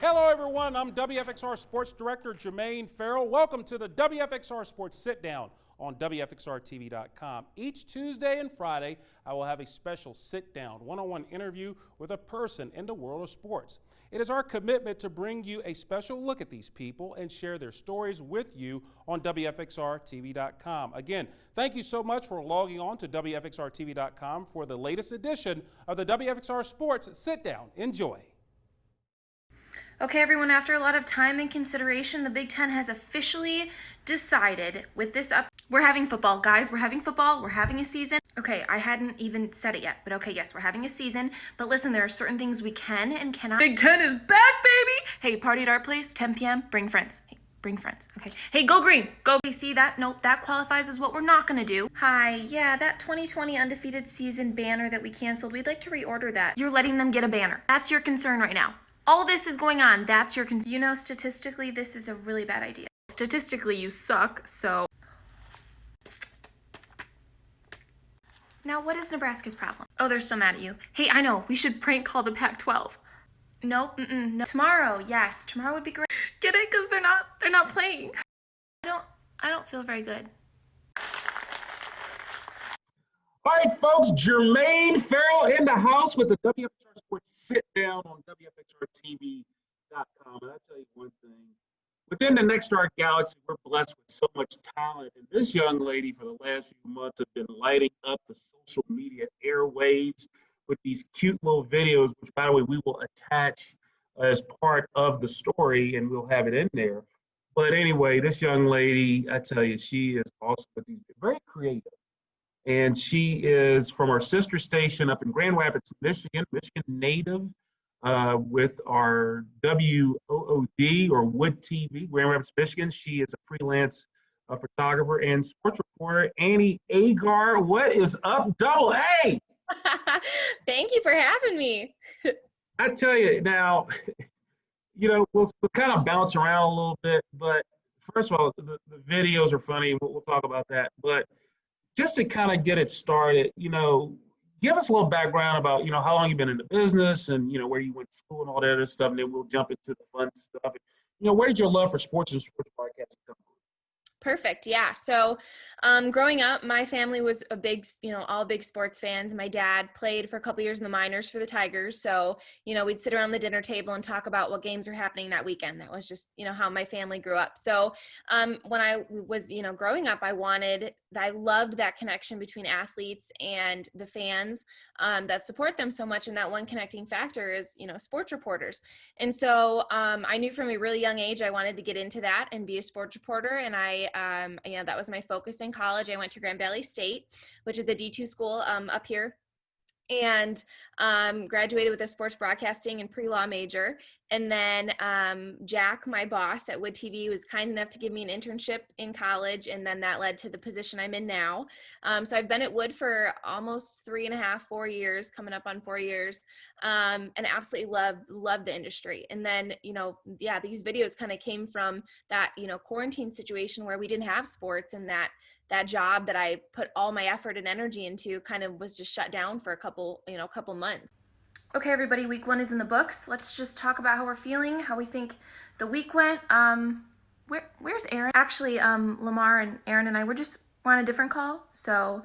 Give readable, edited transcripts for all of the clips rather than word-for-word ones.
Hello, everyone. I'm WFXR Sports Director Jermaine Ferrell. Welcome to the WFXR Sports Sit-Down on WFXRTV.com. Each Tuesday and Friday, I will have a special sit-down, one-on-one interview with a person in the world of sports. It is our commitment to bring you a special look at these people and share their stories with you on WFXRTV.com. Again, thank you so much for logging on to WFXRTV.com for the latest edition of the WFXR Sports Sit-Down. Enjoy. Okay, everyone, after a lot of time and consideration, the Big Ten has officially decided with this up. We're having football, guys. We're having football. We're having a season. Okay, I hadn't even said it yet, but okay, yes, we're having a season. But listen, there are certain things we can and cannot. Big Ten is back, baby! Hey, party at our place, 10 p.m., bring friends. Hey, bring friends, okay? Hey, go green, go. See that? Nope, that qualifies as what we're not gonna do. Hi, yeah, that 2020 undefeated season banner that we canceled, we'd like to reorder that. You're letting them get a banner. That's your concern right now. All this is going on. That's your concern. You know, statistically, this is a really bad idea. Statistically, you suck, so. Now, what is Nebraska's problem? Oh, they're still mad at you. Hey, I know. We should prank call the Pac-12. Nope, no. Tomorrow, yes. Tomorrow would be great. Get it? Because they're not playing. I don't feel very good. All right, folks, Jermaine Ferrell in the house with the WFXR Sports Sit-Down on WFXRTV.com. And I'll tell you one thing. Within the Next Star Galaxy, we're blessed with so much talent. And this young lady for the last few months has been lighting up the social media airwaves with these cute little videos, which, by the way, we will attach as part of the story, and we'll have it in there. But anyway, this young lady, I tell you, she is awesome with these, very creative. And she is from our sister station up in Grand Rapids, Michigan native, with our WOOD or Wood TV, Grand Rapids, Michigan. She is a freelance photographer and sports reporter. Annie Agar, what is up, Double A? Thank you for having me. I tell you now, you know, we'll kind of bounce around a little bit, but first of all, the videos are funny. We'll talk about that, but just to kind of get it started, you know, give us a little background about, you know, how long you've been in the business and, you know, where you went to school and all that other stuff, and then we'll jump into the fun stuff. You know, where did your love for sports and sports broadcasting come from? Perfect. Yeah. So growing up, my family was a big, all big sports fans. My dad played for a couple years in the minors for the Tigers. So, we'd sit around the dinner table and talk about what games were happening that weekend. That was just, how my family grew up. So when I was, growing up, I loved that connection between athletes and the fans that support them so much. And that one connecting factor is, sports reporters. And so I knew from a really young age, I wanted to get into that and be a sports reporter. And that was my focus in college. I went to Grand Valley State, which is a D2 school up here, and graduated with a sports broadcasting and pre-law major. And then Jack, my boss at Wood TV, was kind enough to give me an internship in college, and then that led to the position I'm in now. So I've been at Wood for almost 3.5, 4 years, coming up on 4 years, and absolutely love the industry. And then, these videos kind of came from that, quarantine situation where we didn't have sports, and that job that I put all my effort and energy into kind of was just shut down for a couple months. Okay, everybody, week 1 is in the books. Let's just talk about how we're feeling, how we think the week went. Where's Aaron? Actually, Lamar and Aaron and I, we're on a different call, so.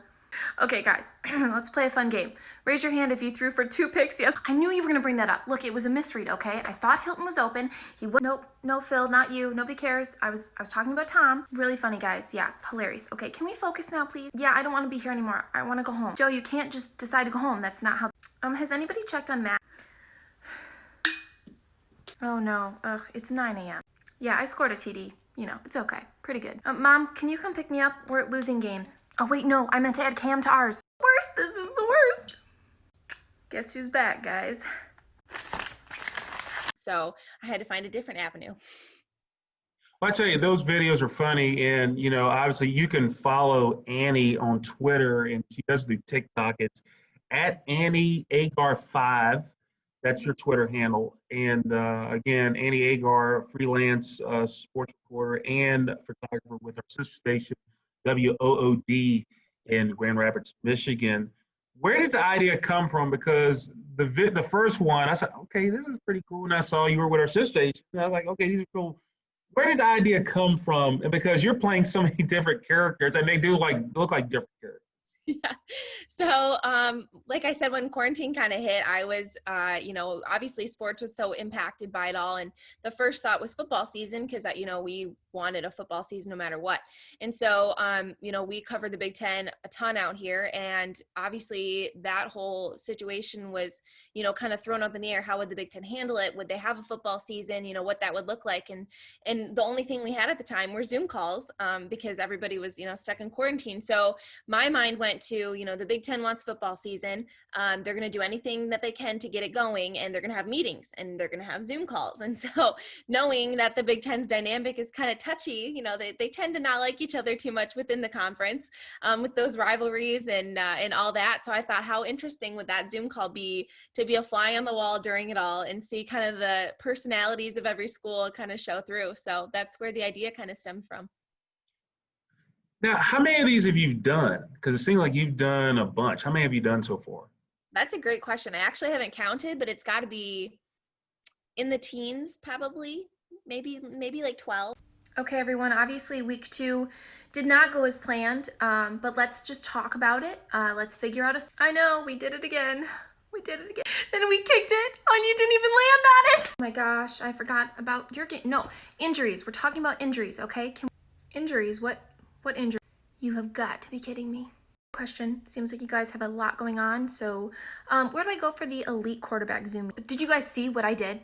Okay, guys, let's play a fun game. Raise your hand if you threw for 2 picks. Yes, I knew you were gonna bring that up. Look, it was a misread, okay? I thought Hilton was open. He would. Nope, no, Phil, not you. Nobody cares. I was talking about Tom. Really funny, guys. Yeah, hilarious. Okay, can we focus now, please? Yeah, I don't want to be here anymore. I want to go home. Joe, you can't just decide to go home. That's not how. Has anybody checked on Matt? Oh no. Ugh, it's 9 a.m. Yeah, I scored a TD. It's okay. Pretty good. Mom, can you come pick me up? We're losing games. Oh, wait, no, I meant to add Cam to ours. Worst, this is the worst. Guess who's back, guys? So I had to find a different avenue. Well, I tell you, those videos are funny. And, obviously you can follow Annie on Twitter, and she does do TikTok. It's at Annie Agar 5. That's your Twitter handle. And again, Annie Agar, freelance sports reporter and photographer with our sister station, WOOD in Grand Rapids, Michigan. Where did the idea come from? Because the first one, I said, okay, this is pretty cool. And I saw you were with our sister station. And I was like, okay, these are cool. Where did the idea come from? And because you're playing so many different characters, and they do look like different characters. Yeah. So, like I said, when quarantine kind of hit, I was, obviously sports was so impacted by it all. And the first thought was football season because, we wanted a football season no matter what. And so, we covered the Big Ten a ton out here. And obviously that whole situation was, kind of thrown up in the air. How would the Big Ten handle it? Would they have a football season? What that would look like. And the only thing we had at the time were Zoom calls because everybody was, stuck in quarantine. So my mind went to, the Big Ten wants football season. They're going to do anything that they can to get it going, and they're going to have meetings and they're going to have Zoom calls. And so knowing that the Big Ten's dynamic is kind of touchy, they tend to not like each other too much within the conference with those rivalries and all that. So I thought, how interesting would that Zoom call be to be a fly on the wall during it all and see kind of the personalities of every school kind of show through. So that's where the idea kind of stemmed from. Now, how many of these have you done? Because it seems like you've done a bunch. How many have you done so far? That's a great question. I actually haven't counted, but it's got to be in the teens, probably, maybe like 12. Okay, everyone, obviously week 2 did not go as planned, but let's just talk about it. Let's figure out I know, we did it again. We did it again. Then we kicked it, and you didn't even land on it. Oh my gosh, I forgot about your game. No, injuries. We're talking about injuries, okay? Injuries, what injury? You have got to be kidding me. Question. Seems like you guys have a lot going on. So where do I go for the elite quarterback Zoom? Did you guys see what I did?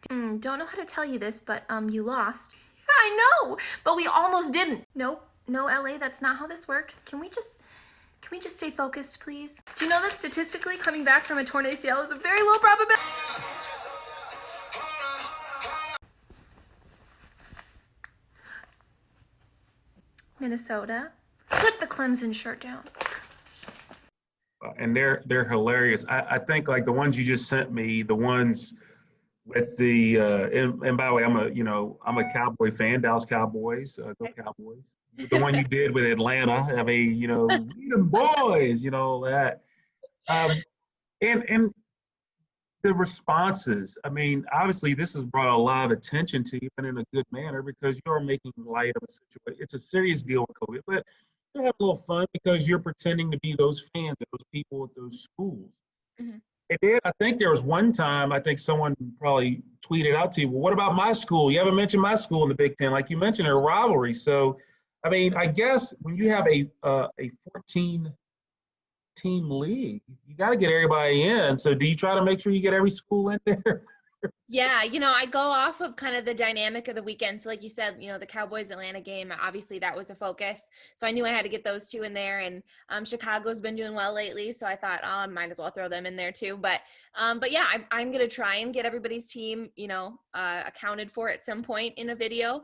Don't know how to tell you this, but you lost. I know, but we almost didn't. Nope. No, LA, that's not how this works. Can we just stay focused, please? Do you know that statistically coming back from a torn ACL is a very low probability? Minnesota. Put the Clemson shirt down. And they're hilarious. I think like the ones you just sent me, the ones with the and by the way, I'm a Cowboy fan, Dallas Cowboys, go Cowboys. The one you did with Atlanta, I mean, we them boys, all that. And the responses. I mean, obviously, this has brought a lot of attention to you, but in a good manner because you're making light of a situation. It's a serious deal with COVID, but you're having a little fun because you're pretending to be those fans, those people at those schools. Mm-hmm. It did. I think there was one time, I think someone probably tweeted out to you, well, what about my school? You haven't mentioned my school in the Big Ten. Like you mentioned, a rivalry. So, I mean, I guess when you have a 14-team league, you got to get everybody in. So do you try to make sure you get every school in there? Yeah, I go off of kind of the dynamic of the weekend. So like you said, the Cowboys Atlanta game, obviously that was a focus. So I knew I had to get those two in there. And Chicago's been doing well lately. So I thought, oh, I might as well throw them in there too. But yeah, I'm going to try and get everybody's team, accounted for at some point in a video.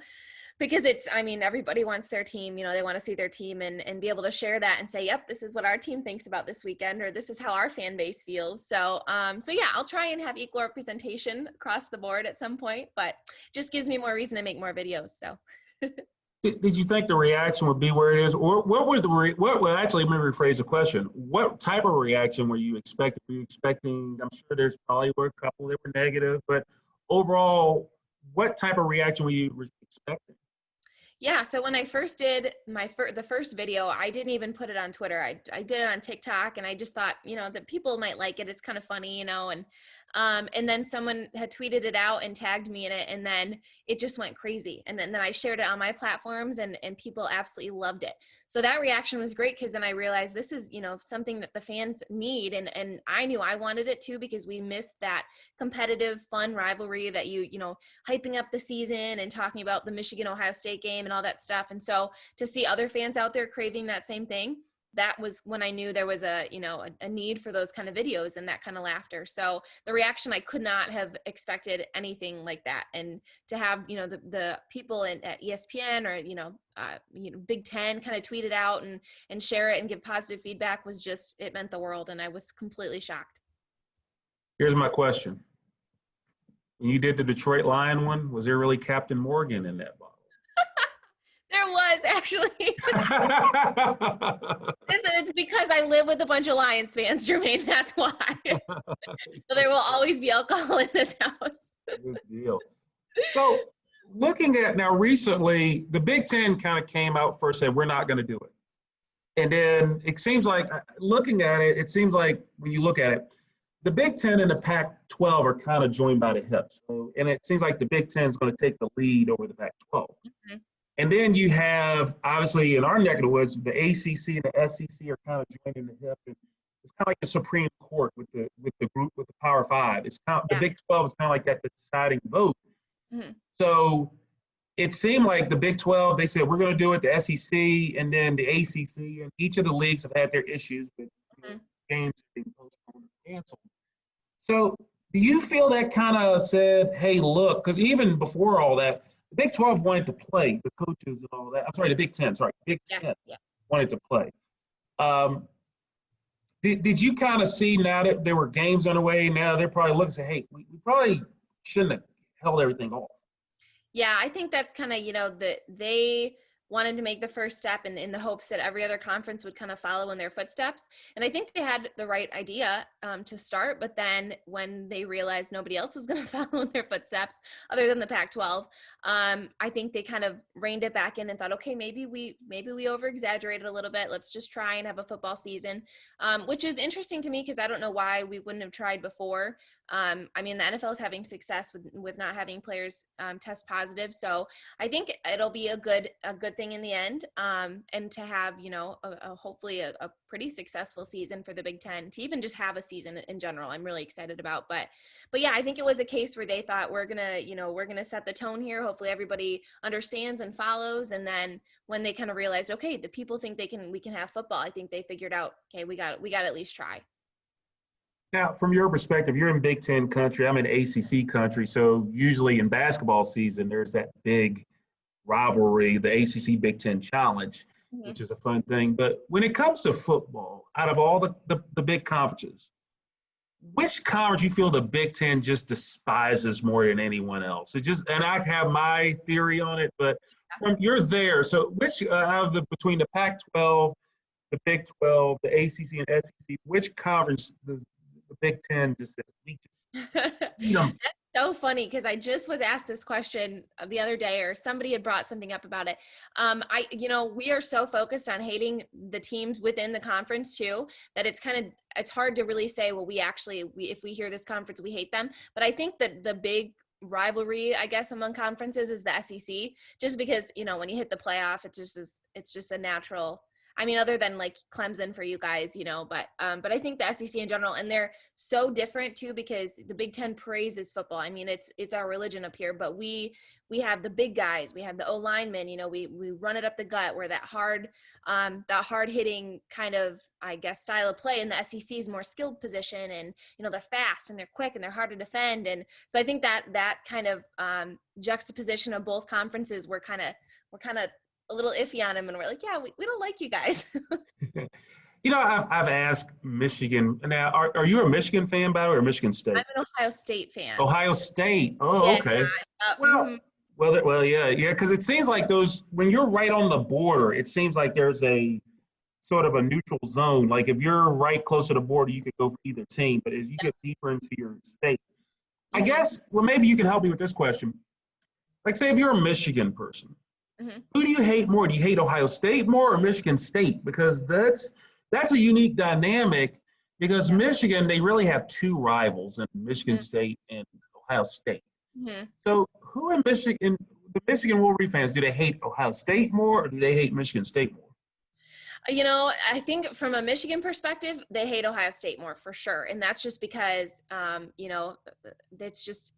Because everybody wants their team, they want to see their team and be able to share that and say, yep, this is what our team thinks about this weekend, or this is how our fan base feels. So yeah, I'll try and have equal representation across the board at some point, but just gives me more reason to make more videos. So. Did you think the reaction would be where it is, or actually, let me rephrase the question. What type of reaction were you expecting? Were you expecting, I'm sure there's probably were a couple that were negative, but overall, what type of reaction were you expecting? Yeah, so when I first did the first video, I didn't even put it on Twitter. I did it on TikTok, and I just thought, that people might like it. It's kind of funny, and then someone had tweeted it out and tagged me in it, and then it just went crazy. And then I shared it on my platforms, and people absolutely loved it. So that reaction was great because then I realized this is, something that the fans need, and I knew I wanted it too because we missed that competitive, fun rivalry that hyping up the season and talking about the Michigan-Ohio State game and all that stuff. And so to see other fans out there craving that same thing, that was when I knew there was a need for those kind of videos and that kind of laughter. So the reaction, I could not have expected anything like that. And to have, the people at ESPN or, Big Ten kind of tweet it out and share it and give positive feedback was just, it meant the world. And I was completely shocked. Here's my question. When you did the Detroit Lion one, was there really Captain Morgan in that bottle? There was actually. It's because I live with a bunch of Lions fans, Jermaine. That's why. So there will always be alcohol in this house. Good deal. So looking at now recently, the Big Ten kind of came out first, said we're not going to do it. And then it seems like, looking at it, it seems like when you look at it, the Big Ten and the Pac-12 are kind of joined by the hip. So, and it seems like the Big Ten is going to take the lead over the Pac-12. Mm-hmm. And then you have, obviously, in our neck of the woods, the ACC and the SEC are kind of joining the hip. And it's kind of like the Supreme Court with the group, with the Power Five. It's kind of, the Big 12 is kind of like that deciding vote. Mm-hmm. So it seemed like the Big 12, they said, we're going to do it, the SEC, and then the ACC, and each of the leagues have had their issues with games being postponed and canceled. So do you feel that kind of said, hey, look, because even before all that, the Big 12 wanted to play, the coaches and all that. I'm sorry, the Big 10, Big 10 wanted to play. Did you kind of see now that there were games underway, now they're probably looking and say, hey, we probably shouldn't have held everything off? Yeah, I think that's kind of, that they wanted to make the first step in the hopes that every other conference would kind of follow in their footsteps. And I think they had the right idea to start, but then when they realized nobody else was going to follow in their footsteps other than the Pac-12, I think they kind of reined it back in and thought, okay, maybe we over-exaggerated a little bit. Let's just try and have a football season, which is interesting to me because I don't know why we wouldn't have tried before. I mean, the NFL is having success with not having players test positive. So I think it'll be a good thing in the end. And to have, hopefully a pretty successful season for the Big Ten, to even just have a season in general, I'm really excited about. But yeah, I think it was a case where they thought we're going to set the tone here. Hopefully everybody understands and follows. And then when they kind of realized, okay, the people think we can have football, I think they figured out, okay, we got to at least try. Now, from your perspective, you're in Big Ten country, I'm in ACC country, so usually in basketball season, there's that big rivalry, the ACC Big Ten Challenge, which is a fun thing. But when it comes to football, out of all the big conferences, which conference you feel the Big Ten just despises more than anyone else? And I have my theory on it, but you're there. So which between the Pac-12, the Big 12, the ACC and SEC, which conference does the Big Ten just says, we just beat them? That's so funny because I just was asked this question the other day, or somebody had brought something up about it. We are so focused on hating the teams within the conference too, that it's hard to really say, well, if we hear this conference, we hate them. But I think that the big rivalry, I guess, among conferences is the SEC, just because, when you hit the playoff, it's just a natural. I mean, other than like Clemson for you guys, but I think the SEC in general, and they're so different too, because the Big Ten praises football. I mean, it's our religion up here, but we have the big guys, we have the O-linemen, we run it up the gut. We're that hard hitting kind of, I guess, style of play, and the SEC is more skilled position, and they're fast and they're quick and they're hard to defend. And so I think that kind of juxtaposition of both conferences, we're kind of a little iffy on them, and we're like, yeah, we don't like you guys. I've asked Michigan. Now, are you a Michigan fan, by the way, or Michigan State? I'm an Ohio State fan. Ohio State. Oh, yeah, okay. Well, yeah, because it seems like when you're right on the border, it seems like there's a sort of a neutral zone. Like if you're right close to the border, you could go for either team. But as you get deeper into your state, I guess, well, maybe you can help me with this question. Like, say if you're a Michigan person, who do you hate more? Do you hate Ohio State more or Michigan State? Because that's a unique dynamic, because Michigan, they really have two rivals in Michigan State and Ohio State. So who in Michigan, the Michigan Wolverine fans, do they hate Ohio State more or do they hate Michigan State more? I think from a Michigan perspective, they hate Ohio State more for sure. And that's just because,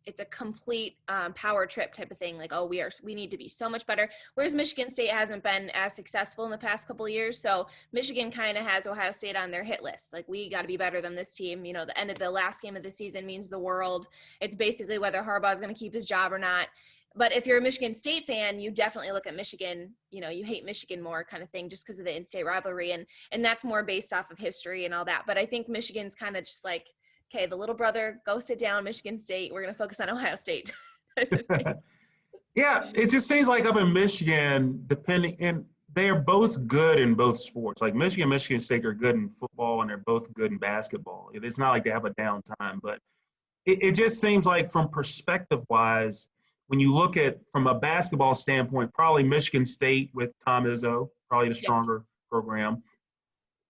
it's a complete power trip type of thing. Like, oh, we need to be so much better. Whereas Michigan State hasn't been as successful in the past couple of years. So Michigan kind of has Ohio State on their hit list. Like, we got to be better than this team. The end of the last game of the season means the world. It's basically whether Harbaugh is going to keep his job or not. But if you're a Michigan State fan, you definitely look at Michigan, you hate Michigan more kind of thing, just because of the in-state rivalry. And that's more based off of history and all that. But I think Michigan's kind of just like, okay, the little brother, go sit down, Michigan State. We're going to focus on Ohio State. Yeah, it just seems like up in Michigan, depending, and they are both good in both sports. Like Michigan and Michigan State are good in football, and they're both good in basketball. It's not like they have a downtime, but it just seems like from perspective-wise, when you look at from a basketball standpoint, probably Michigan State with Tom Izzo, probably the stronger program.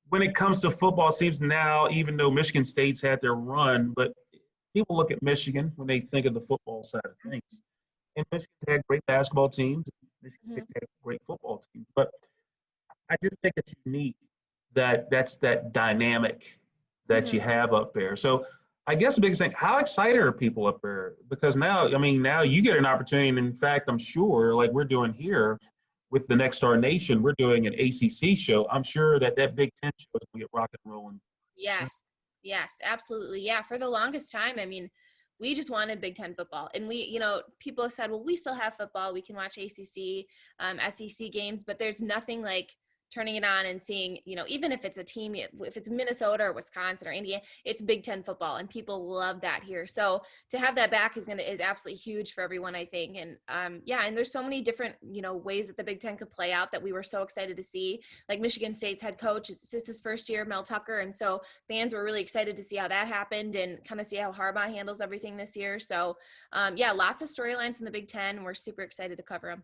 When it comes to football, it seems now, even though Michigan State's had their run, but people look at Michigan when they think of the football side of things. And Michigan's had great basketball teams. Michigan State's had great football teams. But I just think it's unique that that's that dynamic that you have up there. So I guess the biggest thing, how excited are people up there? Because now, I mean, now you get an opportunity. And in fact, I'm sure, like we're doing here with the Next Star Nation, we're doing an ACC show. I'm sure that Big Ten show is going to get rock and rolling. Yes, absolutely. Yeah, for the longest time, I mean, we just wanted Big Ten football. And we, you know, people have said, well, we still have football. We can watch ACC, SEC games, but there's nothing like turning it on and seeing, you know, even if it's a team, if it's Minnesota or Wisconsin or Indiana, it's Big Ten football, and people love that here. So to have that back is absolutely huge for everyone, I think. And and there's so many different, you know, ways that the Big Ten could play out that we were so excited to see. Like Michigan State's head coach, it's his first year, Mel Tucker, and so fans were really excited to see how that happened and kind of see how Harbaugh handles everything this year. So lots of storylines in the Big Ten. We're super excited to cover them.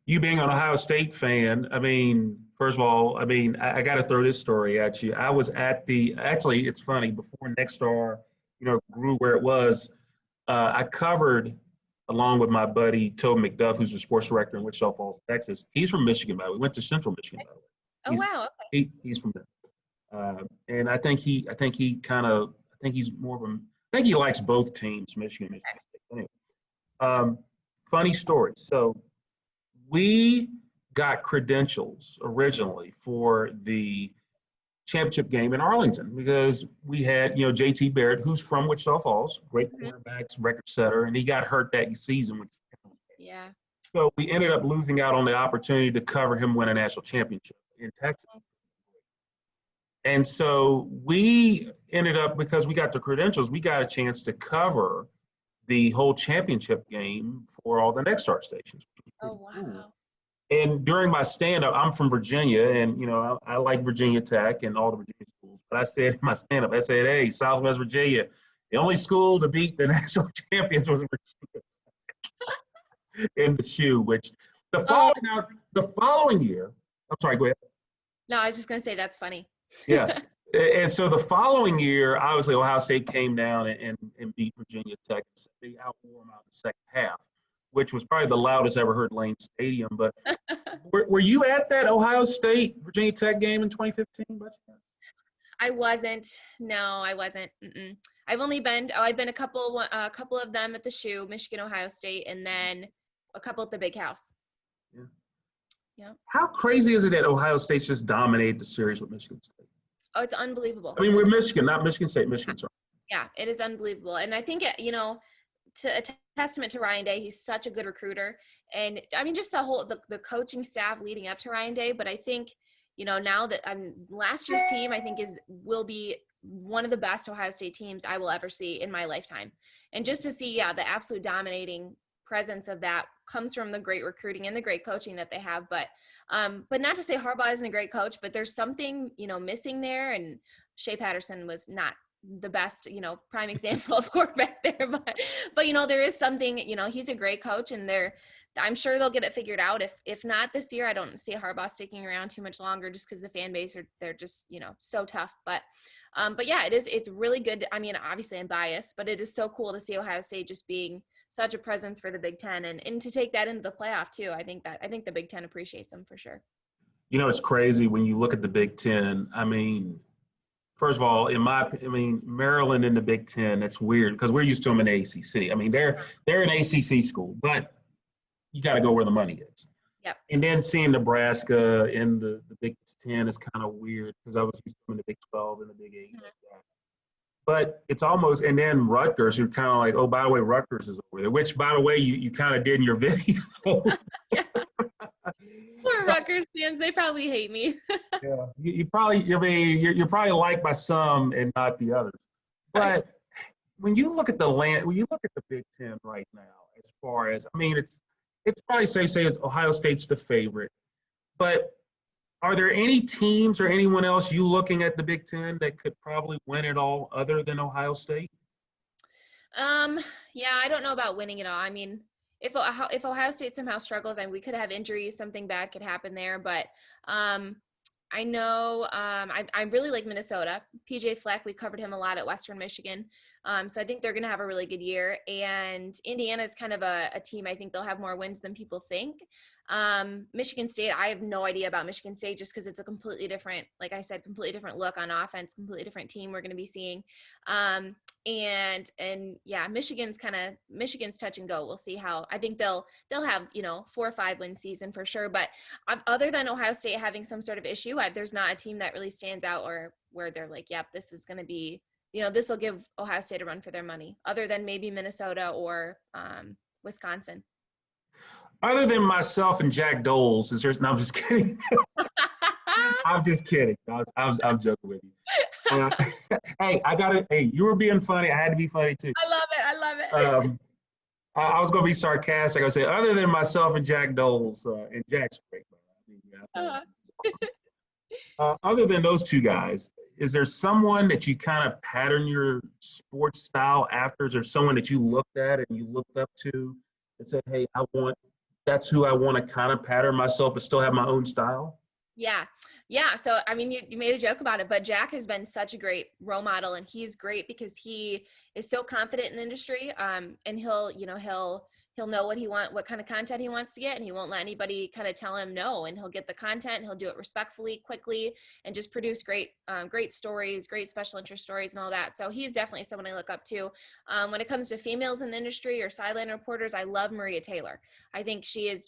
You being an Ohio State fan, I mean, first of all, I mean, I got to throw this story at you. I was at actually, it's funny, before Nexstar, you know, grew where it was, I covered, along with my buddy, Toby McDuff, who's the sports director in Wichita Falls, Texas. He's from Michigan, by the way. We went to Central Michigan, by the way. Wow. Okay. He's from there. And I think he's more of a, I think he likes both teams, Michigan and Michigan State. Anyway, funny story. So, we got credentials originally for the championship game in Arlington because we had, you know, JT Barrett, who's from Wichita Falls, great quarterback, record setter, and he got hurt that season. Yeah. So we ended up losing out on the opportunity to cover him win a national championship in Texas. And so we ended up, because we got the credentials, we got a chance to cover the whole championship game for all the Nexstar stations. Oh, wow. Cool. And during my stand-up, I'm from Virginia, and, you know, I like Virginia Tech and all the Virginia schools. But I said in my stand-up, I said, hey, Southwest Virginia, the only school to beat the national champions was Virginia Tech in the shoe, which the following year, I'm sorry, go ahead. No, I was just going to say that's funny. Yeah. And so the following year, obviously, Ohio State came down and beat Virginia Tech. They outwore them out in the second half, which was probably the loudest I ever heard Lane Stadium. But were you at that Ohio State Virginia Tech game in 2015? I wasn't. No, I wasn't. I've only been. I've been a couple of them at the shoe, Michigan, Ohio State, and then a couple at the Big House. Yeah. How crazy is it that Ohio State just dominated the series with Michigan State? Oh, it's unbelievable. I mean, we're Michigan, not Michigan State. Michigan, sorry. Yeah, it is unbelievable. And I think, you know, a testament to Ryan Day, he's such a good recruiter. And I mean, just the coaching staff leading up to Ryan Day. But I think, you know, now that last year's team, I think will be one of the best Ohio State teams I will ever see in my lifetime. And just to see, the absolute dominating presence of that comes from the great recruiting and the great coaching that they have. But not to say Harbaugh isn't a great coach, but there's something, you know, missing there. And Shea Patterson was not the best, you know, prime example of quarterback there, but, you know, there is something, you know, he's a great coach, and I'm sure they'll get it figured out. If not this year, I don't see Harbaugh sticking around too much longer, just because the fan base they're just, you know, so tough. But yeah, it's really good. I mean, obviously I'm biased, but it is so cool to see Ohio State just being such a presence for the Big Ten, and to take that into the playoff too. I think the Big Ten appreciates them for sure. You know, it's crazy when you look at the Big Ten. I mean, first of all, Maryland in the Big Ten, that's weird because we're used to them in the ACC. I mean, they're an ACC school, but you got to go where the money is. Yep. And then seeing Nebraska in the Big Ten is kind of weird because I was used to them in the Big 12 and the Big 8. Like that. But it's almost, and then Rutgers, you're kind of like, oh, by the way, Rutgers is over there, which, by the way, you kind of did in your video. Poor Rutgers fans, they probably hate me. Yeah, you're probably liked by some and not the others. But when you look at the Big Ten right now, as far as, I mean, it's probably safe to say Ohio State's the favorite. But are there any teams or anyone else you looking at the Big Ten that could probably win it all other than Ohio State? Um, yeah, I don't know about winning it all. I mean, if Ohio State somehow struggles and we could have injuries, something bad could happen there. But um, I know I really like Minnesota. PJ Fleck, we covered him a lot at Western Michigan. So I think they're going to have a really good year. And Indiana is kind of a team. I think they'll have more wins than people think. Michigan State, I have no idea about Michigan State just because it's a completely different, like I said, completely different look on offense, completely different team we're going to be seeing. And yeah, Michigan's touch and go. We'll see how. I think they'll have 4 or 5 win season for sure. But other than Ohio State having some sort of issue, there's not a team that really stands out or where they're like, yep, this is going to be, this will give Ohio State a run for their money. Other than maybe Minnesota or Wisconsin. Other than myself and Jack Doles, is there? No, I'm just kidding. I'm just kidding. I'm joking with you. Hey, I got it. Hey, you were being funny. I had to be funny too. I love it. I was going to be sarcastic. I say, other than myself and Jack Doles, and Jack's great. Other than those two guys, is there someone that you kind of pattern your sports style after? Is there someone that you looked at and you looked up to and said, hey, that's who I want to kind of pattern myself but still have my own style? Yeah. So, I mean, you made a joke about it, but Jack has been such a great role model, and he's great because he is so confident in the industry. And he'll know what kind of content he wants to get, and he won't let anybody kind of tell him no, and he'll get the content, and he'll do it respectfully, quickly, and just produce great stories, great special interest stories and all that. So he's definitely someone I look up to. When it comes to females in the industry or sideline reporters, I love Maria Taylor. I think she's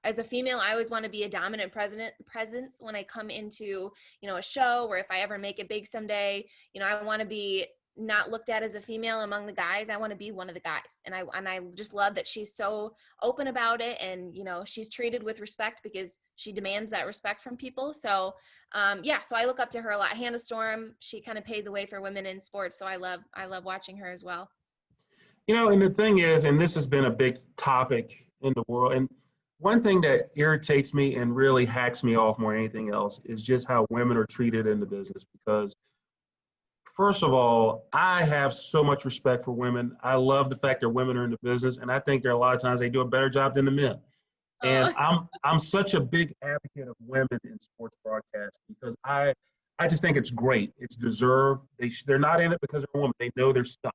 as a female, I always want to be a dominant presence when I come into, a show, or if I ever make it big someday, I want to be not looked at as a female among the guys. I want to be one of the guys. And I just love that she's so open about it. And, she's treated with respect because she demands that respect from people. So, so I look up to her a lot. Hannah Storm, she kind of paved the way for women in sports. So I love watching her as well. And the thing is, and this has been a big topic in the world, and one thing that irritates me and really hacks me off more than anything else is just how women are treated in the business. Because first of all, I have so much respect for women. I love the fact that women are in the business, and I think there are a lot of times they do a better job than the men. And I'm such a big advocate of women in sports broadcast because I just think it's great. It's deserved. They're not in it because they're a woman. They know their stuff.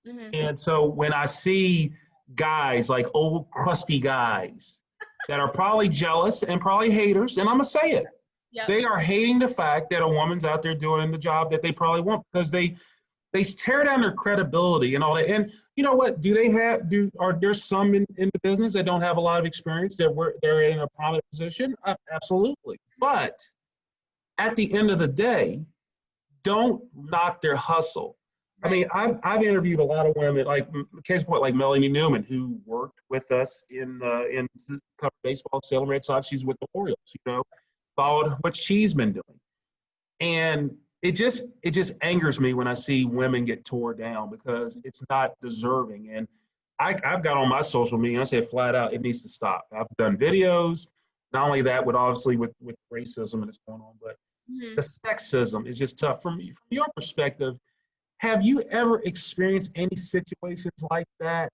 Mm-hmm. And so when I see guys like old crusty guys that are probably jealous and probably haters, and I'm gonna say it. Yep. They are hating the fact that a woman's out there doing the job that they probably want because they tear down their credibility and all that. And you know what? Are there some in the business that don't have a lot of experience they're in a prominent position? Absolutely. But at the end of the day, don't knock their hustle. Right. I mean, I've interviewed a lot of women, like case point, like Melanie Newman, who worked with us in baseball, Salem Red Sox. She's with the Orioles, followed what she's been doing. And it just angers me when I see women get tore down because it's not deserving. And I've got on my social media, I say flat out, it needs to stop. I've done videos, not only that, with racism that's going on, but the sexism is just tough. From your perspective, have you ever experienced any situations like that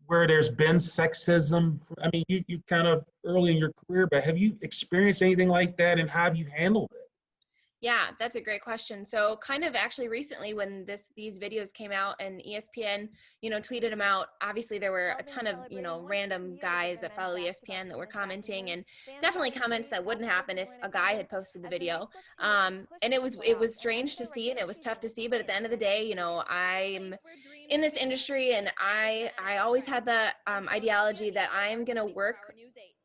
where there's been sexism? I mean, you kind of early in your career, but have you experienced anything like that, and how have you handled it? Yeah, that's a great question. So kind of actually recently when these videos came out and ESPN, tweeted them out, obviously there were a ton of, random guys that follow ESPN that were commenting, and definitely comments that wouldn't happen if a guy had posted the video. And it was strange to see, and it was tough to see, but at the end of the day, I'm in this industry, and I always had the ideology that I'm going to work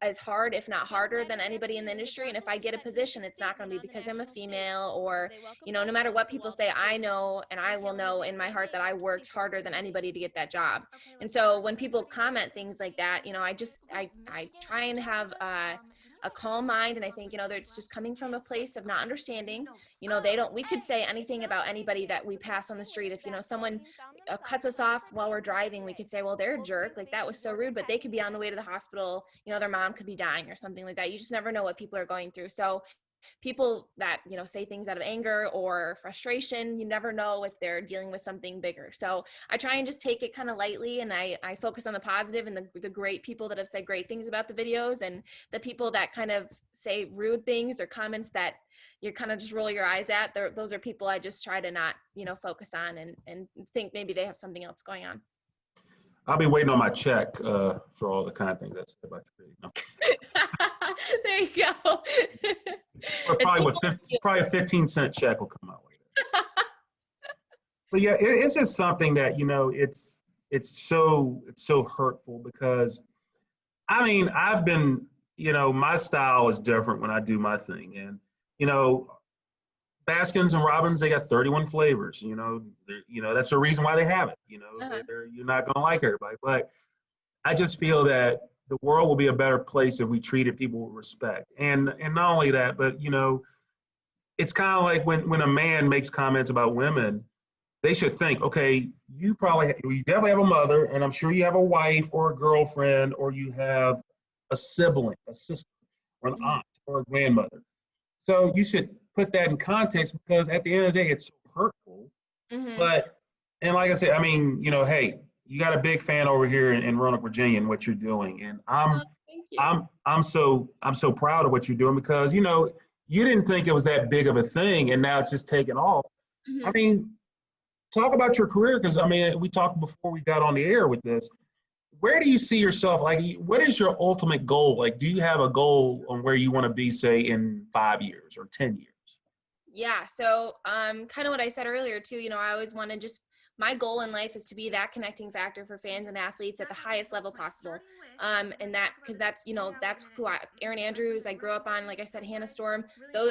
as hard, if not harder, than anybody in the industry. And if I get a position, it's not going to be because I'm a female or, no matter what people say, I know, and I will know in my heart that I worked harder than anybody to get that job. And so when people comment things like that, I try and have a calm mind. And I think, that it's just coming from a place of not understanding. We could say anything about anybody that we pass on the street. If, someone cuts us off while we're driving, we could say, well, they're a jerk. Like, that was so rude, but they could be on the way to the hospital. Their mom could be dying or something like that. You just never know what people are going through. So people that, say things out of anger or frustration, you never know if they're dealing with something bigger. So I try and just take it kind of lightly, and I focus on the positive and the great people that have said great things about the videos, and the people that kind of say rude things or comments that you kind of just roll your eyes at. Those are people I just try to not, focus on and think maybe they have something else going on. I'll be waiting on my check for all the kind of things that's about to be. No. There you go. Or probably a 15-cent check will come out later. But yeah, it's just something that, it's so hurtful because, I mean, I've been, my style is different when I do my thing. And, Baskins and Robbins, they got 31 flavors, that's the reason why they have it. You're not going to like everybody. But I just feel that the world will be a better place if we treated people with respect. And not only that, but, it's kind of like when a man makes comments about women, they should think, okay, you definitely have a mother, and I'm sure you have a wife or a girlfriend, or you have a sibling, a sister, or an aunt, or a grandmother. So you should put that in context, because at the end of the day, it's so hurtful. But, and like I said, I mean, hey, you got a big fan over here in Roanoke, Virginia, and what you're doing, and I'm so proud of what you're doing, because you didn't think it was that big of a thing, and now it's just taken off. I mean, talk about your career, because I mean, we talked before we got on the air with this. Where do you see yourself? Like, what is your ultimate goal? Like, do you have a goal on where you want to be, say, in 5 years or 10 years? Yeah. So, kind of what I said earlier too, I always want to my goal in life is to be that connecting factor for fans and athletes at the highest level possible. And because that's who Erin Andrews, I grew up on, like I said, Hannah Storm,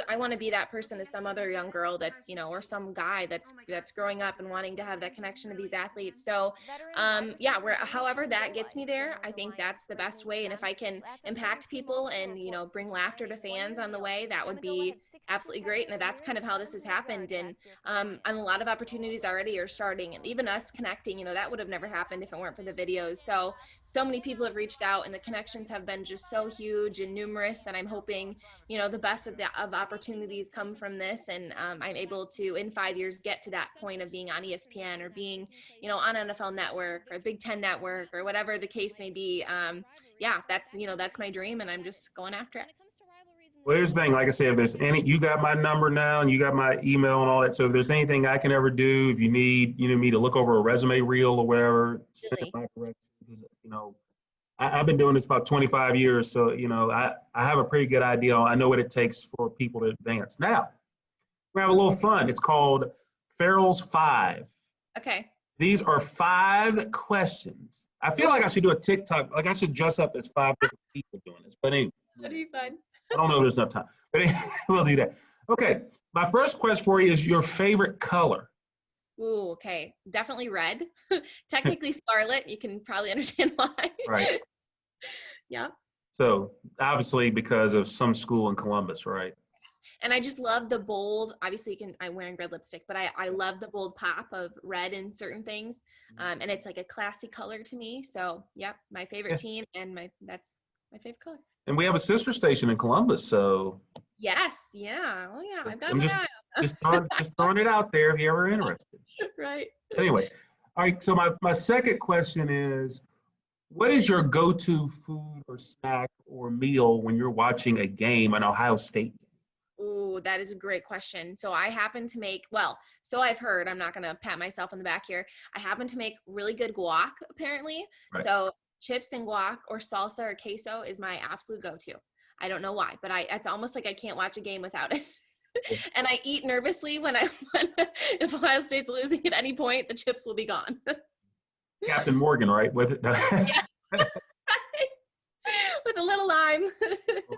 I want to be that person to some other young girl that's, or some guy that's growing up and wanting to have that connection to these athletes. So, however that gets me there, I think that's the best way. And if I can impact people and, bring laughter to fans on the way, that would be absolutely great. And that's kind of how this has happened. And a lot of opportunities already are starting. And even us connecting, that would have never happened if it weren't for the videos. So many people have reached out, and the connections have been just so huge and numerous that I'm hoping, the best of opportunities come from this. And I'm able to, in 5 years, get to that point of being on ESPN or being, on NFL Network or Big Ten Network or whatever the case may be. That's my dream, and I'm just going after it. Well, here's the thing. Like I said, if there's you got my number now, and you got my email and all that. So if there's anything I can ever do, if you need, me to look over a resume reel or whatever, send my corrections. I've been doing this about 25 years, so I have a pretty good idea. I know what it takes for people to advance. Now, we have a little fun. It's called Ferrell's 5. Okay. These are 5 questions. I feel like I should do a TikTok. Like I should dress up as 5 different people doing this. But anyway. That'd be fun. I don't know if there's enough time, but we'll do that. Okay, my first question for you is your favorite color. Ooh, okay. Definitely red. Technically scarlet. You can probably understand why. Right. Yeah. So obviously because of some school in Columbus, right? Yes. And I just love the bold, obviously I'm wearing red lipstick, but I love the bold pop of red in certain things. And it's like a classy color to me. So yeah, my favorite team, and that's my favorite color. And we have a sister station in Columbus, so. Yes, yeah. Oh yeah, I've got I'm just throwing it out there if you're ever interested. Right. Anyway, all right, so my second question is, what is your go-to food or snack or meal when you're watching a game, an Ohio State game? Ooh, that is a great question. So I happen to make, so I've heard, I'm not going to pat myself on the back here. I happen to make really good guac, apparently. Right. So chips and guac or salsa or queso is my absolute go-to. I don't know why, but it's almost like I can't watch a game without it. And I eat nervously when if Ohio State's losing at any point, the chips will be gone. Captain Morgan, right? With it. Yeah. With a little lime.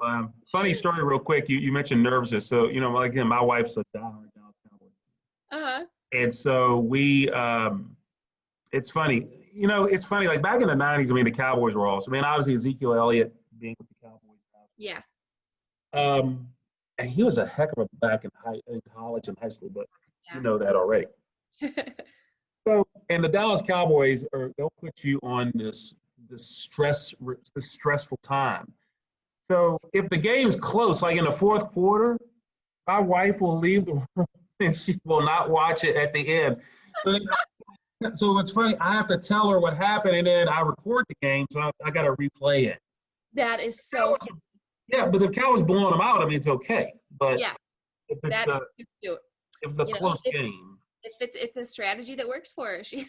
Well, funny story real quick. You mentioned nervousness. So, again, my wife's a diehard Dallas Cowboys. Uh-huh. And so it's funny. It's funny, like back in the 90s, the Cowboys were awesome. Obviously Ezekiel Elliott being with the Cowboys. Yeah. And he was a heck of a back in college and high school, but Yeah. you know that already. So, and the Dallas Cowboys they'll put you on this stressful time. So if the game's close, like in the fourth quarter, my wife will leave the room and she will not watch it at the end. So it's funny. I have to tell her what happened, and then I record the game, so I got to replay it. That is so cute. Yeah, but if Cowboys blowing them out, I mean it's okay. But Yeah, if it's that is cute. if it's a close game, It's a strategy that works for her. She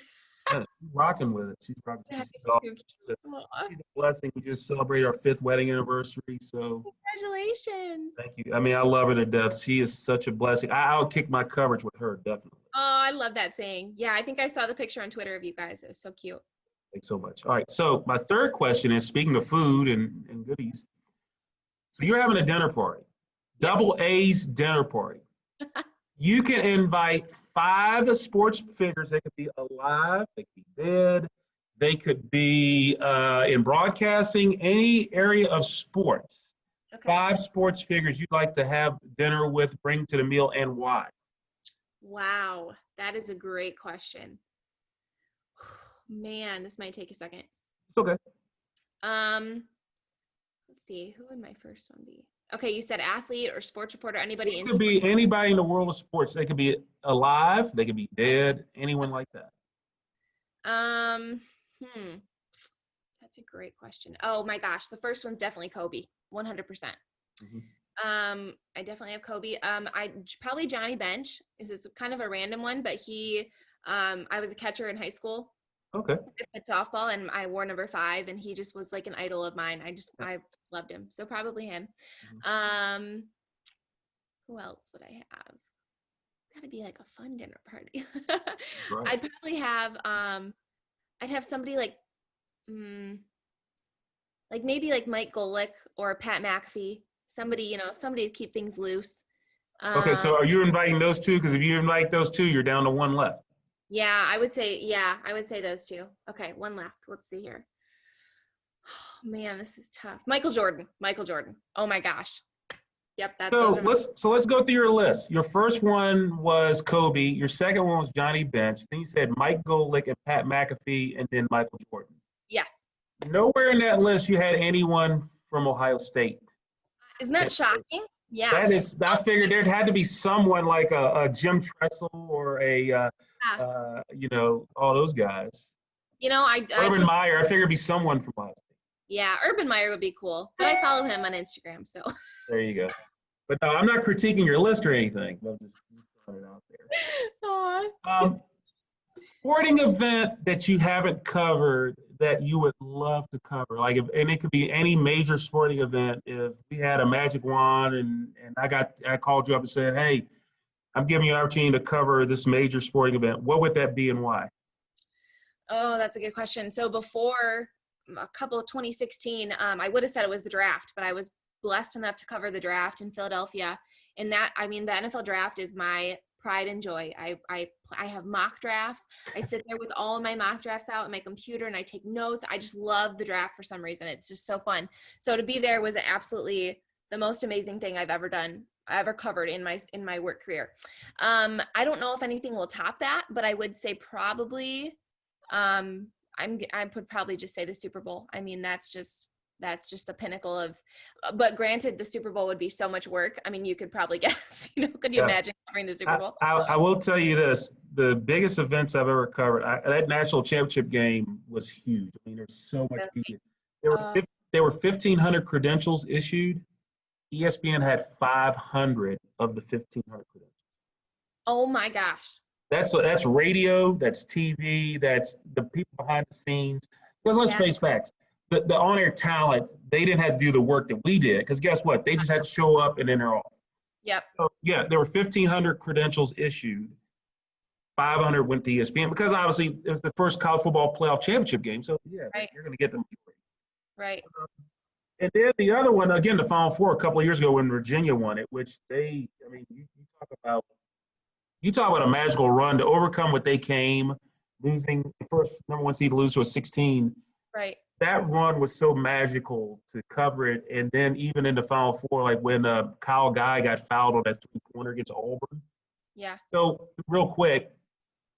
yeah, she's rocking with it. She's rocking. that She's is a too she's cute. a blessing. We just celebrated our 5th wedding anniversary, so Congratulations. thank you. I mean, I love her to death. She is such a blessing. I'll kick my coverage with her, definitely. Oh, I love that saying. Yeah, I think I saw the picture on Twitter of you guys. It was so cute. Thanks so much. All right, so my third question is, speaking of food and goodies, so you're having a dinner party, double A's dinner party. You can invite 5 sports figures. They could be alive, they could be dead, they could be in broadcasting, any area of sports. Okay. 5 sports figures you'd like to have dinner with, bring to the meal, and why? Wow, that is a great question. Man, this might take a second. It's okay. Let's see, who would my first one be? Okay, you said athlete or sports reporter, anybody It in could be anybody in the world of sports. They could be alive, they could be dead, anyone like that. That's a great question. Oh my gosh, the first one's definitely Kobe, 100%. Mm-hmm. I definitely have Kobe. I probably Johnny Bench. Is kind of a random one, but I was a catcher in high school. Okay. At softball, and I wore number 5, and he just was like an idol of mine. I loved him, so probably him. Mm-hmm. Who else would I have? Gotta be like a fun dinner party. Right. I'd probably have I'd have somebody like maybe like Mike Golick or Pat McAfee. Somebody to keep things loose. Okay, so are you inviting those 2? Because if you invite those 2, you're down to 1 left. Yeah, I would say those 2. Okay, 1 left. Let's see here. Oh, man, this is tough. Michael Jordan. Oh my gosh. Yep, So let's go through your list. Your first one was Kobe. Your second one was Johnny Bench. Then you said Mike Golick and Pat McAfee, and then Michael Jordan. Yes. Nowhere in that list you had anyone from Ohio State. Isn't that shocking? Yeah. That is. I figured there'd had to be someone like a Jim Tressel or all those guys. Urban Meyer. I figured it'd be someone from Ohio State. Yeah, Urban Meyer would be cool, but I follow him on Instagram, so. There you go. But no, I'm not critiquing your list or anything. I'm just throwing it out there. Sporting event that you haven't covered that you would love to cover, and it could be any major sporting event. If we had a magic wand and I called you up and said, hey, I'm giving you an opportunity to cover this major sporting event, what would that be and why? Oh, that's a good question. So before a couple of 2016, I would have said it was the draft, but I was blessed enough to cover the draft in Philadelphia. And the NFL draft is my pride and joy. I have mock drafts. I sit there with all of my mock drafts out on my computer and I take notes. I just love the draft for some reason. It's just so fun. So to be there was absolutely the most amazing thing I've ever done. I ever covered in my work career. I don't know if anything will top that, but I would say probably I would probably just say the Super Bowl. I mean, that's just the pinnacle of, but granted, the Super Bowl would be so much work. I mean, you could probably guess, could you imagine covering the Super Bowl? I will tell you this, the biggest events I've ever covered, that national championship game was huge. I mean, there's so much media. There were 1,500 credentials issued. ESPN had 500 of the 1,500 credentials. Oh my gosh. That's radio, that's TV, that's the people behind the scenes. Because let's face facts, the on-air talent, they didn't have to do the work that we did. Because guess what? They just had to show up and then they're off. Yep. So, yeah, there were 1,500 credentials issued. 500 went to ESPN because obviously it was the first college football playoff championship game. So, yeah, right. You're going to get them. Right. And then the other one, again, the Final Four a couple of years ago when Virginia won it, which you talk about a magical run to overcome what they came, losing the first number 1 seed to lose to a 16. Right. that run was so magical to cover it. And then even in the Final Four, like when Kyle Guy got fouled on that three-pointer against Auburn. Yeah. So real quick,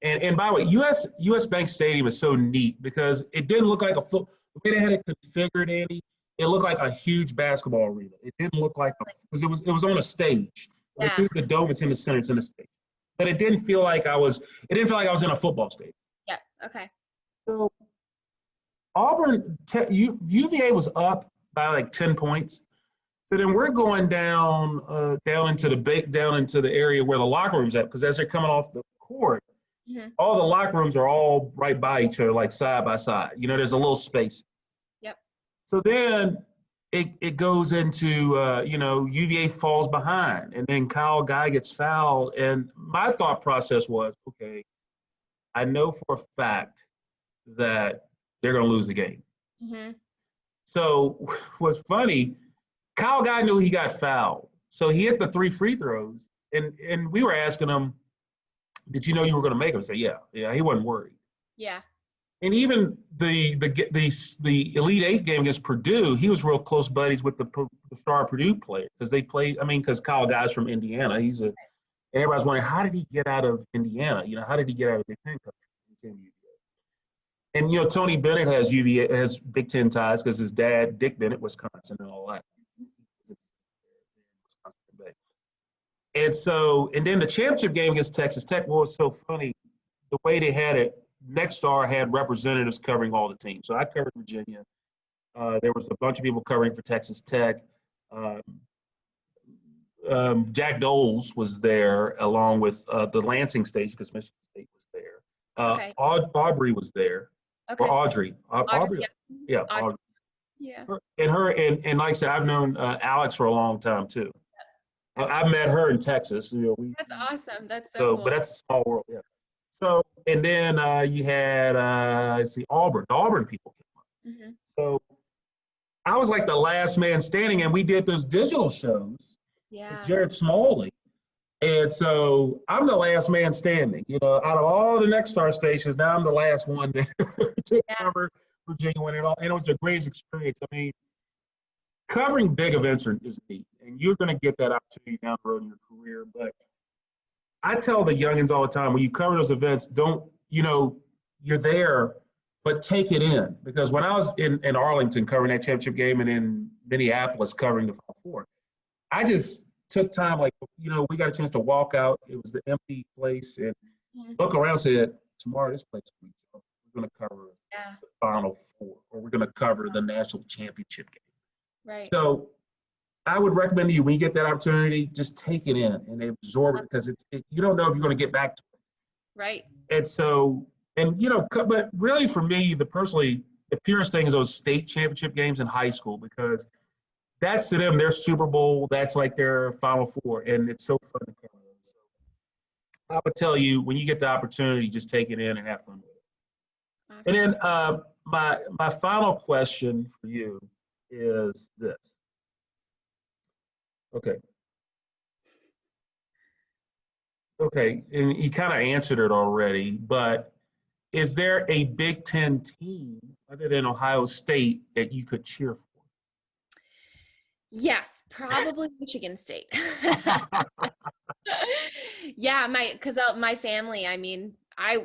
and by the way, US Bank Stadium is so neat because it didn't look like the way they had it configured, Andy, it looked like a huge basketball arena. It didn't look like because it was on a stage. I Yeah. think the dome is in the center, it's in the stage. But it didn't feel like I was in a football stadium. Yeah. Okay. So Auburn, UVA was up by like 10 points. So then we're going down into the area where the locker room's at, because as they're coming off the court, all the locker rooms are all right by each other, like side by side. You know, there's a little space. Yep. So then it goes into, UVA falls behind, and then Kyle Guy gets fouled. And my thought process was, okay, I know for a fact that they're going to lose the game. Mm-hmm. So what's funny, Kyle Guy knew he got fouled. So he hit the 3 free throws, and we were asking him, did you know you were going to make them? He said, yeah, he wasn't worried. Yeah. And even the Elite Eight game against Purdue, he was real close buddies with the star Purdue player because they played. Because Kyle Guy's from Indiana. Everybody's wondering, how did he get out of Indiana? You know, how did he get out of Big Ten country? And Tony Bennett has Big Ten ties because his dad, Dick Bennett, Wisconsin, and all that. And then the championship game against Texas Tech was so funny. The way they had it, Nexstar had representatives covering all the teams. So I covered Virginia. There was a bunch of people covering for Texas Tech. Jack Doles was there along with the Lansing station because Michigan State was there. Okay. Aubrey was there. Okay. Or Audrey. Aubrey. Yeah. Audrey. Audrey. Yeah. And like I said, I've known Alex for a long time too. I met her in Texas. That's awesome. That's so cool. But that's a small world, yeah. So, and then you had, Auburn. The Auburn people came up. So I was like the last man standing, and we did those digital shows with Jared Smalley. And so I'm the last man standing. Out of all the Nexstar stations, now I'm the last one there to cover Virginia win it all. And it was the greatest experience. I mean, covering big events is neat, and you're going to get that opportunity down the road in your career. But I tell the youngins all the time, when you cover those events, you're there, but take it in. Because when I was in Arlington covering that championship game and in Minneapolis covering the Final Four, I just took time, we got a chance to walk out. It was the empty place and look around and said, tomorrow this place will be fun. We're going to cover the Final Four, or we're going to cover the national championship game. Right. So I would recommend to you, when you get that opportunity, just take it in and absorb it, because you don't know if you're going to get back to it. Right. And so, but really for me, the purest thing is those state championship games in high school, because that's to them, their Super Bowl, that's like their Final Four, and it's so fun to cover them. So I would tell you, when you get the opportunity, just take it in and have fun with it. Awesome. And then my final question for you is this. Okay, and you kind of answered it already, but is there a Big Ten team other than Ohio State that you could cheer for? Yes, probably Michigan State. Yeah, because my family, I mean,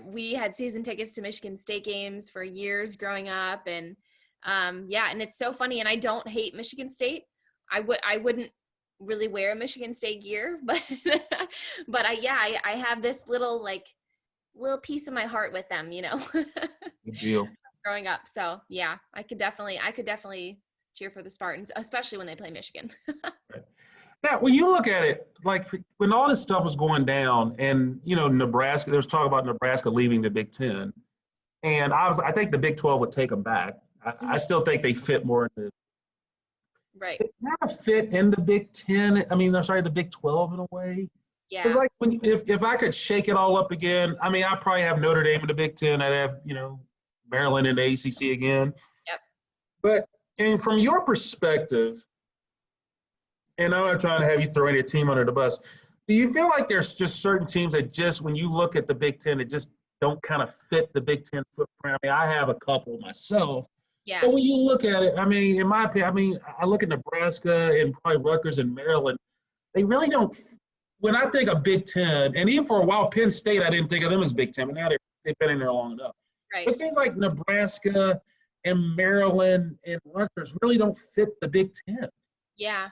we had season tickets to Michigan State games for years growing up, and and it's so funny. And I don't hate Michigan State. I wouldn't really wear Michigan State gear, but I have this little piece of my heart with them, Good deal. Growing up. So yeah, I could definitely cheer for the Spartans, especially when they play Michigan. Right. Now, when you look at it, like when all this stuff was going down, and Nebraska, there was talk about Nebraska leaving the Big Ten, and I think the Big 12 would take them back. I still think they fit more into. Right. They kind of fit in the Big Ten. I mean, the Big 12 in a way. Yeah. It's like if I could shake it all up again, I mean, I'd probably have Notre Dame in the Big Ten. I'd have Maryland in the ACC again. Yep. But from your perspective, and I'm not trying to have you throw any team under the bus, do you feel like there's just certain teams that just, when you look at the Big Ten, it just don't kind of fit the Big Ten footprint? I mean, I have a couple myself, Yeah. But when you look at it, I mean, in my opinion, I mean, I look at Nebraska and probably Rutgers and Maryland. They really don't. When I think of Big Ten, and even for a while, Penn State, I didn't think of them as Big Ten, but now they've been in there long enough. Right. It seems like Nebraska and Maryland and Rutgers really don't fit the Big Ten. Yeah.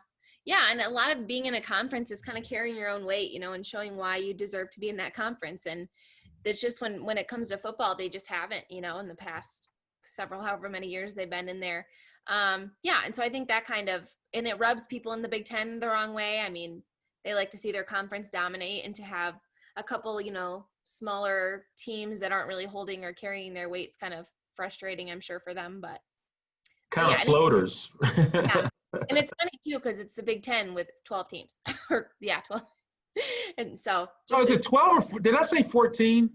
Yeah. And a lot of being in a conference is kind of carrying your own weight, you know, and showing why you deserve to be in that conference. And it's just when it comes to football, they just haven't, you know, in the past however many years they've been in there. Yeah. And so I think that kind of, and it rubs people in the Big Ten the wrong way. I mean, they like to see their conference dominate, and to have a couple, you know, smaller teams that aren't really holding or carrying their weight's kind of frustrating, I'm sure, for them. But Kind of floaters. Yeah. And it's funny too, because it's the Big Ten with 12 teams. Or 12. And so Is it 12 or did I say 14?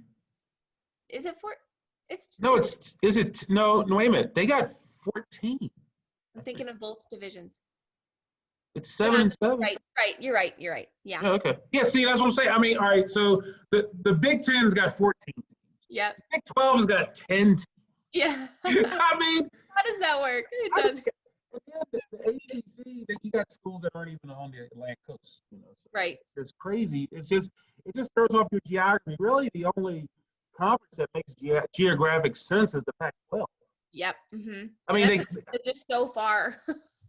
Is it 4? No, wait a minute. They got 14. I'm thinking of both divisions. It's 7 and 7. Right. You're right. Yeah. Oh, okay. Yeah, see, that's what I'm saying. I mean, all right, so the Big Ten's got 14 teams. Yep. Big 12's got 10 teams. Yeah. I mean, how does that work? It does. The ACC, that you got schools that aren't even on the Atlantic coast. You know, so right. It's crazy. It just throws off your geography. Really, the only conference that makes geographic sense is the Pac-12. Yep. Mm-hmm. I mean, they're just so far.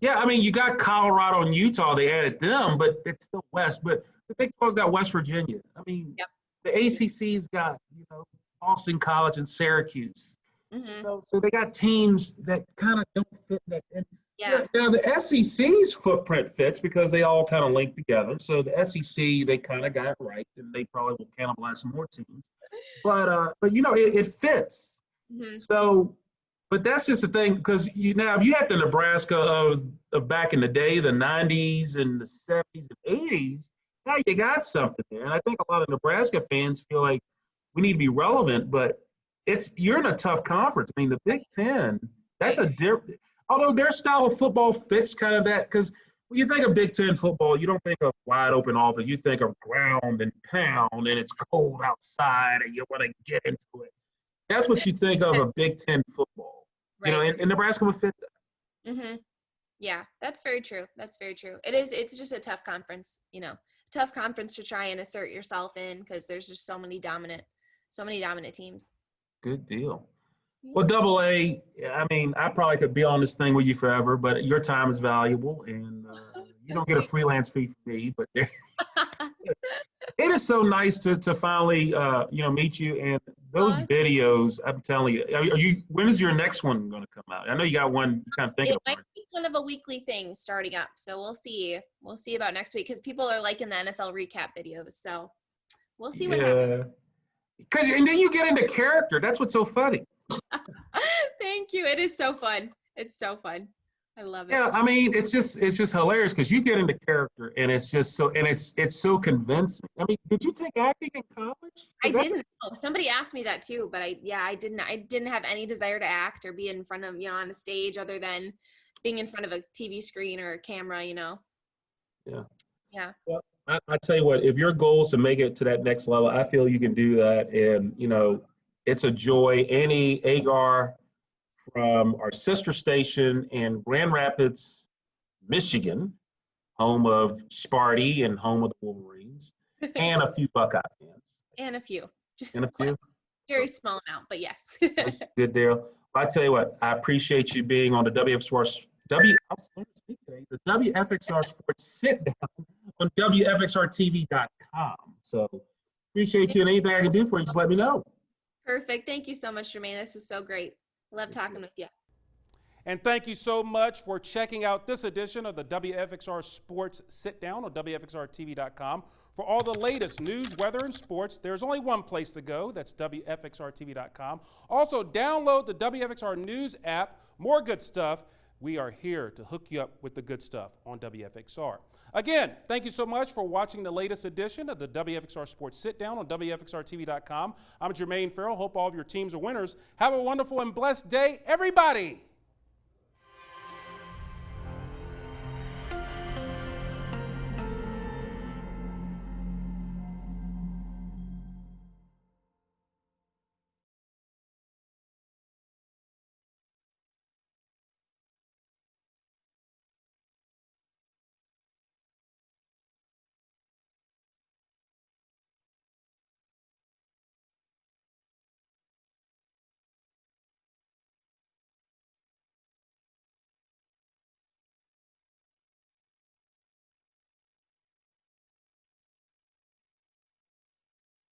Yeah, I mean, you got Colorado and Utah. They added them, but it's still West. But the Big 12's got West Virginia. I mean, yep. The ACC's got, you know, Boston College and Syracuse. Mm-hmm. You know, so they got teams that kind of don't fit that. And yeah. Now the SEC's footprint fits because they all kind of link together. So the SEC, they kind of got it right, and they probably will cannibalize some more teams. But you know, it fits. Mm-hmm. So. But that's just the thing, because if you had the Nebraska of back in the day, the 90s and the 70s and 80s, now you got something there. And I think a lot of Nebraska fans feel like we need to be relevant, but you're in a tough conference. I mean, the Big Ten, that's a different – although their style of football fits kind of that, because when you think of Big Ten football, you don't think of wide open offense. You think of ground and pound, and it's cold outside, and you want to get into it. That's what you think of a Big Ten football. Right. You know, and Nebraska would fit that. Mm-hmm. Yeah, that's very true. That's very true. It's just a tough conference, you know, tough conference to try and assert yourself in, because there's just so many dominant teams. Good deal. Well, Double A, I mean, I probably could be on this thing with you forever, but your time is valuable, and you don't get a freelance fee from me, but it is so nice to finally, you know, meet you. And those videos, I'm telling you, when is your next one going to come out? I know you got one kind of thinking about. It might be kind of a weekly thing starting up, so we'll see. We'll see about next week, because people are liking the NFL recap videos, so we'll see what happens. And then you get into character. That's what's so funny. Thank you. It is so fun. It's so fun. I love it. Yeah, I mean, it's just hilarious, because you get into character, and it's just so, and it's so convincing. I mean, did you take acting in college? I didn't. Somebody asked me that too, but I didn't. I didn't have any desire to act or be in front of, you know, on a stage, other than being in front of a TV screen or a camera, you know. Yeah. Yeah. Well, I tell you what, if your goal is to make it to that next level, I feel you can do that, and you know, it's a joy. Annie Agar from our sister station in Grand Rapids, Michigan, home of Sparty and home of the Wolverines, and a few Buckeye fans. And a few. And a few? Very small amount, but yes. That's a good deal. I tell you what, I appreciate you being on the WFXR Sports Sit Down on WFXRTV.com. So appreciate you, and anything I can do for you, just let me know. Perfect. Thank you so much, Jermaine. This was so great. Love talking with you. And thank you so much for checking out this edition of the WFXR Sports Sit Down on WFXRTV.com. For all the latest news, weather, and sports, there's only one place to go. That's WFXRTV.com. Also, download the WFXR News app. More good stuff. We are here to hook you up with the good stuff on WFXR. Again, thank you so much for watching the latest edition of the WFXR Sports Sit Down on WFXRTV.com. I'm Jermaine Ferrell. Hope all of your teams are winners. Have a wonderful and blessed day, everybody.